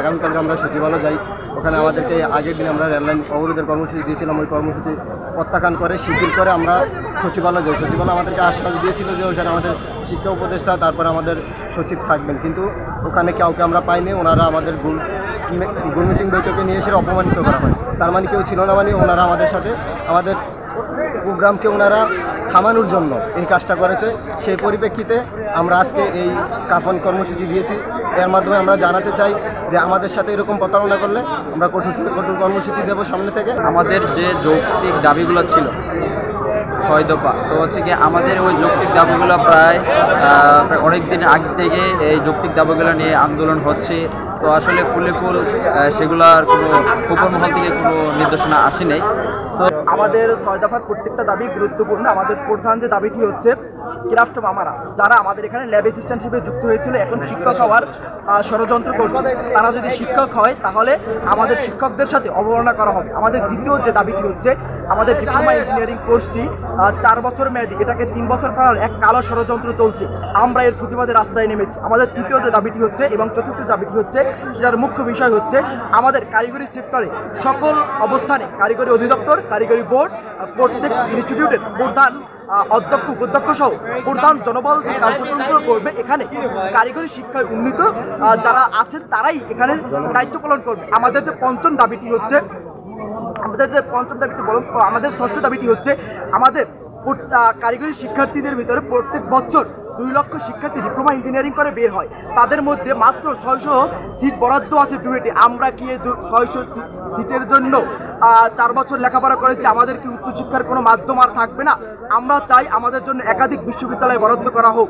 আগামীকালকে আমরা সচিবালয় যাই। ওখানে আমাদেরকে আগের দিন আমরা রেললাইন অবরোধের কর্মসূচি দিয়েছিলাম, ওই কর্মসূচি প্রত্যাখ্যান করে শিথিল করে আমরা সচিবালয় যাই। সচিবালয় আমাদেরকে আশ্বাস দিয়েছিল যে ওইখানে আমাদের শিক্ষা উপদেষ্টা তারপরে আমাদের সচিব থাকবেন, কিন্তু ওখানে কাউকে আমরা পাইনি। ওনারা আমাদের গোল মিটিং বৈঠকে নিয়ে এসে অপমানিত করা হয়। তার মানে কেউ ছিল না, মানে ওনারা আমাদের সাথে আমাদের প্রোগ্রামকে ওনারা থামানোর জন্য এই কাজটা করেছে। সেই পরিপ্রেক্ষিতে আমরা আজকে এই কাফন কর্মসূচি দিয়েছি। এর মাধ্যমে আমরা জানাতে চাই যে আমাদের সাথে এরকম প্রতারণা করলে আমরা কঠোর থেকে কঠোর কর্মসূচি দেবো সামনে থেকে। আমাদের যে যৌক্তিক দাবিগুলো ছিল 6 দফা, তো হচ্ছে কি আমাদের ওই যৌক্তিক দাবিগুলো প্রায় অনেক দিন আগে থেকে এই যৌক্তিক দাবিগুলো নিয়ে আন্দোলন হচ্ছে। তো আসলে ফুল সেগুলোর কোনো উপর মহল থেকে কোনো নির্দেশনা আসে নাই। তো আমাদের 6 দফার প্রত্যেকটা দাবি গুরুত্বপূর্ণ। আমাদের প্রধান যে দাবিটি হচ্ছে ক্রাফট মামারা যারা আমাদের এখানে ল্যাব অ্যাসিস্ট্যান্ট হিসেবে যুক্ত হয়েছিল, এখন শিক্ষক হওয়ার ষড়যন্ত্র করছে। তারা যদি শিক্ষক হয় তাহলে আমাদের শিক্ষকদের সাথে অবমাননা করা হবে। আমাদের দ্বিতীয় যে দাবিটি হচ্ছে আমাদের ডিপ্লোমা ইঞ্জিনিয়ারিং কোর্সটি 4 বছর মেয়াদি, এটাকে 3 বছর করার এক কালো ষড়যন্ত্র চলছে। আমরা এর প্রতিবাদে রাস্তায় নেমেছি। আমাদের তৃতীয় যে দাবিটি হচ্ছে এবং চতুর্থ দাবিটি হচ্ছে, যার মুখ্য বিষয় হচ্ছে আমাদের কারিগরি সেক্টরে সকল অবস্থানে কারিগরি অধিদপ্তর, কারিগরি বোর্ড, প্রত্যেক ইনস্টিটিউটের প্রধান অধ্যক্ষ উপাধ্যক্ষ সহ প্রধান জনবল যে কার্যক্রমগুলো করবে, এখানে কারিগরি শিক্ষায় উন্নীত যারা আছেন তারাই এখানে দায়িত্ব পালন করবে। আমাদের যে পঞ্চম দাবিটি হচ্ছে আমাদের ষষ্ঠ দাবিটি হচ্ছে আমাদের কারিগরি শিক্ষার্থীদের ভিতরে প্রত্যেক বছর 2 লক্ষ শিক্ষার্থী ডিপ্লোমা ইঞ্জিনিয়ারিং করে বের হয়, তাদের মধ্যে মাত্র 600 সিট বরাদ্দ আছে ডুয়েটে। আমরা কি 600 সিটের জন্য 4 বছর লেখাপড়া করেছি, আমাদের কি উচ্চশিক্ষার কোনো মাধ্যম আর থাকবে না? আমরা চাই আমাদের জন্য একাধিক বিশ্ববিদ্যালয় বরাদ্দ করা হোক।